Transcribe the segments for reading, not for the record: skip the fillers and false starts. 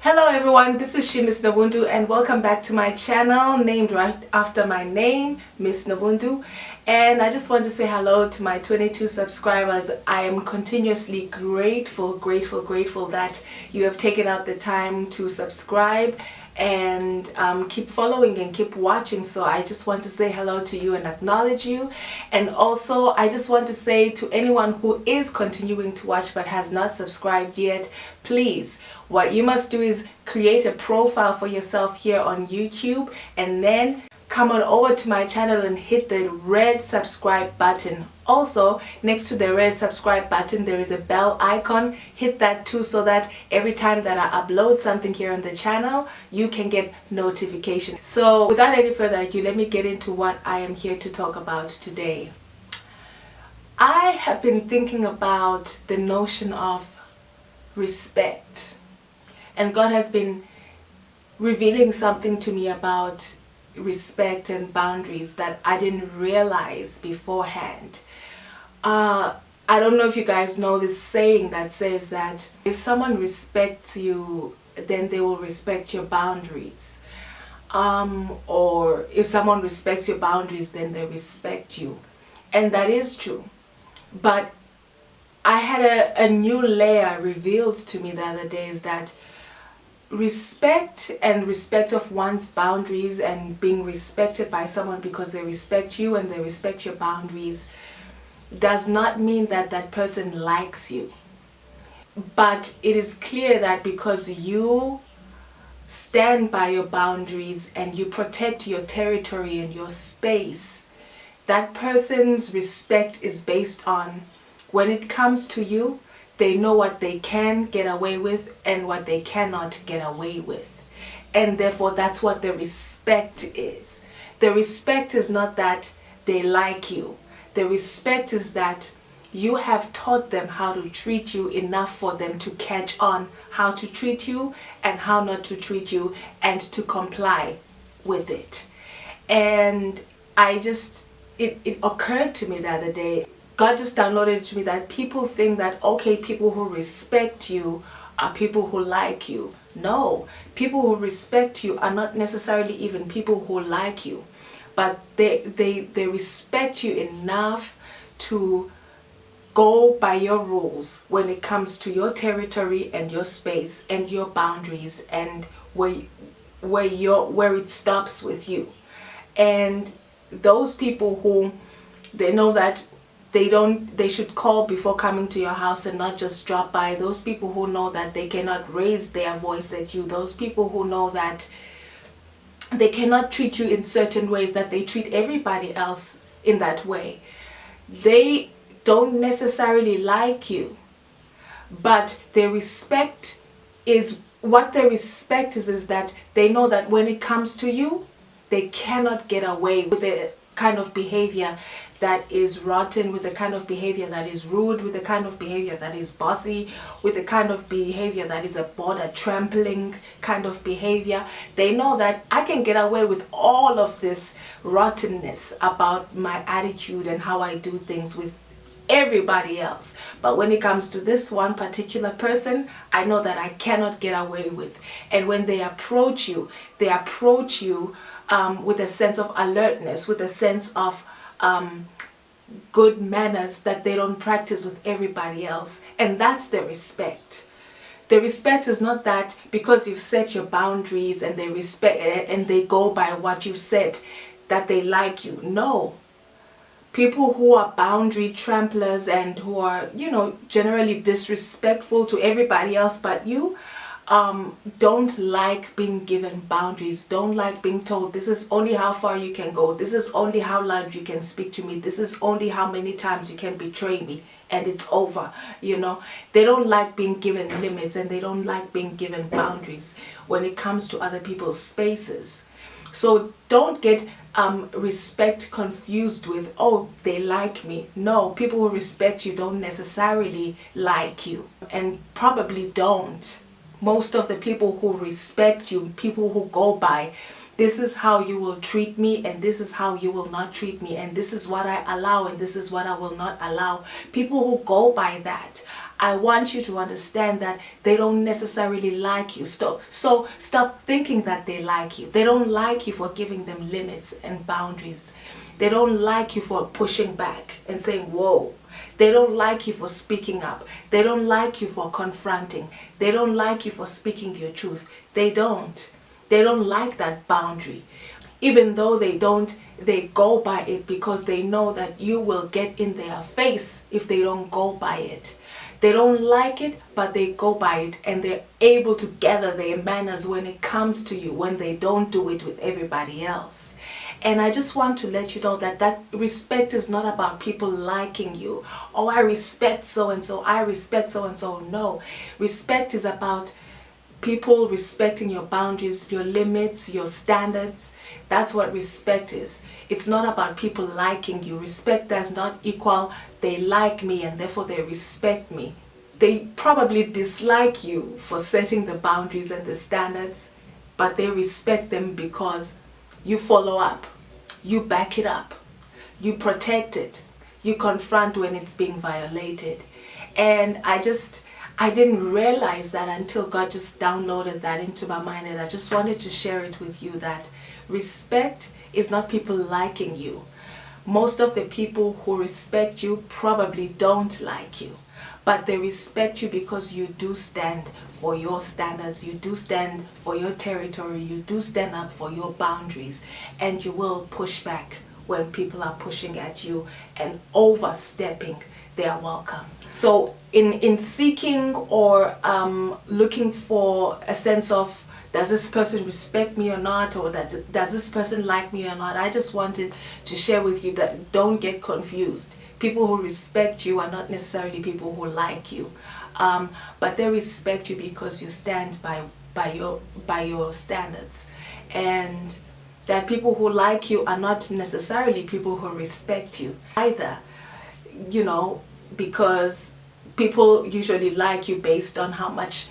Hello everyone, this is Miss Nobundu and welcome back to my channel named right after my name, Miss Nobundu. And I just want to say hello to my 22 subscribers. I am continuously grateful that you have taken out the time to subscribe and keep following and keep watching. So I just want to say hello to you and acknowledge you. And also I just want to say to anyone who is continuing to watch but has not subscribed yet, please, what you must do is create a profile for yourself here on YouTube and then come on over to my channel and hit the red subscribe button. Also, next to the red subscribe button there is a bell icon. Hit that too so that every time that I upload something here on the channel you can get notification. So without any further ado, let me get into what I am here to talk about today. I have been thinking about the notion of respect, and God has been revealing something to me about respect and boundaries that I didn't realize beforehand. I don't know if you guys know this saying that says that if someone respects you, then they will respect your boundaries. Or if someone respects your boundaries, then they respect you. And that is true. But I had a new layer revealed to me the other day, is that respect and respect of one's boundaries and being respected by someone because they respect you and they respect your boundaries does not mean that that person likes you. But it is clear that because you stand by your boundaries and you protect your territory and your space, that person's respect is based on, when it comes to you, they know what they can get away with and what they cannot get away with. And therefore that's what the respect is. The respect is not that they like you. The respect is that you have taught them how to treat you enough for them to catch on how to treat you and how not to treat you and to comply with it. And it occurred to me the other day, God just downloaded to me that people think that, okay, people who respect you are people who like you. No, people who respect you are not necessarily even people who like you, but they respect you enough to go by your rules when it comes to your territory and your space and your boundaries and where it stops with you. And those people who they know that they should call before coming to your house and not just drop by. Those people who know that they cannot raise their voice at you. Those people who know that they cannot treat you in certain ways, that they treat everybody else in that way. They don't necessarily like you, but their respect is, what their respect is that they know that when it comes to you, they cannot get away with the kind of behavior that is rotten, with the kind of behavior that is rude, with the kind of behavior that is bossy, with the kind of behavior that is a border trampling kind of behavior. They know that I can get away with all of this rottenness about my attitude and how I do things with everybody else, but when it comes to this one particular person, I know that I cannot get away with. And when they approach you with a sense of alertness, with a sense of good manners that they don't practice with everybody else. And that's the respect. The respect is not that because you've set your boundaries and they respect and they go by what you've said, that they like you. No. People who are boundary tramplers and who are, generally disrespectful to everybody else but you, don't like being given boundaries, don't like being told this is only how far you can go, this is only how loud you can speak to me, this is only how many times you can betray me and it's over. They don't like being given limits and they don't like being given boundaries when it comes to other people's spaces. So don't get respect confused with, oh, they like me. No, people who respect you don't necessarily like you and probably don't. Most of the people who respect you, people who go by This is how you will treat me, and this is how you will not treat me, and this is what I allow, and this is what I will not allow. People who go by that, I want you to understand that they don't necessarily like you. So stop thinking that they like you. They don't like you for giving them limits and boundaries. They don't like you for pushing back and saying, whoa. They don't like you for speaking up. They don't like you for confronting. They don't like you for speaking your truth. They don't. They don't like that boundary. Even though they don't, they go by it because they know that you will get in their face if they don't go by it. They don't like it, but they go by it, and they're able to gather their manners when it comes to you, when they don't do it with everybody else. And I just want to let you know that respect is not about people liking you. Oh, I respect so-and-so, I respect so-and-so. No, respect is about people respecting your boundaries, your limits, your standards. That's what respect is. It's not about people liking you. Respect does not equal they like me and therefore they respect me. They probably dislike you for setting the boundaries and the standards, but they respect them because you follow up, you back it up, you protect it, you confront when it's being violated. And I didn't realize that until God just downloaded that into my mind, and I just wanted to share it with you that respect is not people liking you. Most of the people who respect you probably don't like you, but they respect you because you do stand for your standards, you do stand for your territory, you do stand up for your boundaries, and you will push back when people are pushing at you and overstepping their welcome. So in seeking or looking for a sense of, does this person respect me or not, or does this person like me or not, I just wanted to share with you that don't get confused. People who respect you are not necessarily people who like you, but they respect you because you stand by your standards. And that people who like you are not necessarily people who respect you either, you know, because people usually like you based on how much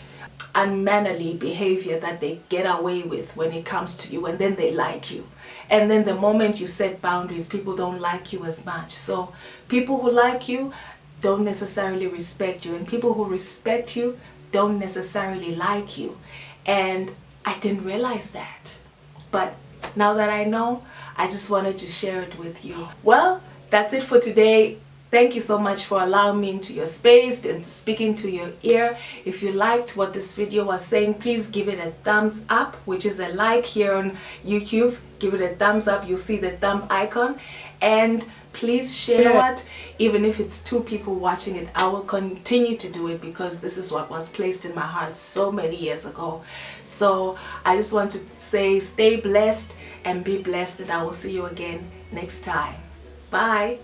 unmannerly behavior that they get away with when it comes to you, and then they like you. And then the moment you set boundaries, people don't like you as much. So people who like you don't necessarily respect you, and people who respect you don't necessarily like you. And I didn't realize that, but now that I know, I just wanted to share it with you. Well, that's it for today. Thank you so much for allowing me into your space and speaking to your ear. If you liked what this video was saying, please give it a thumbs up, which is a like here on YouTube. Give it a thumbs up. You'll see the thumb icon. And please share. You know what? Even if it's 2 people watching it, I will continue to do it because this is what was placed in my heart so many years ago. So I just want to say stay blessed and be blessed, and I will see you again next time. Bye.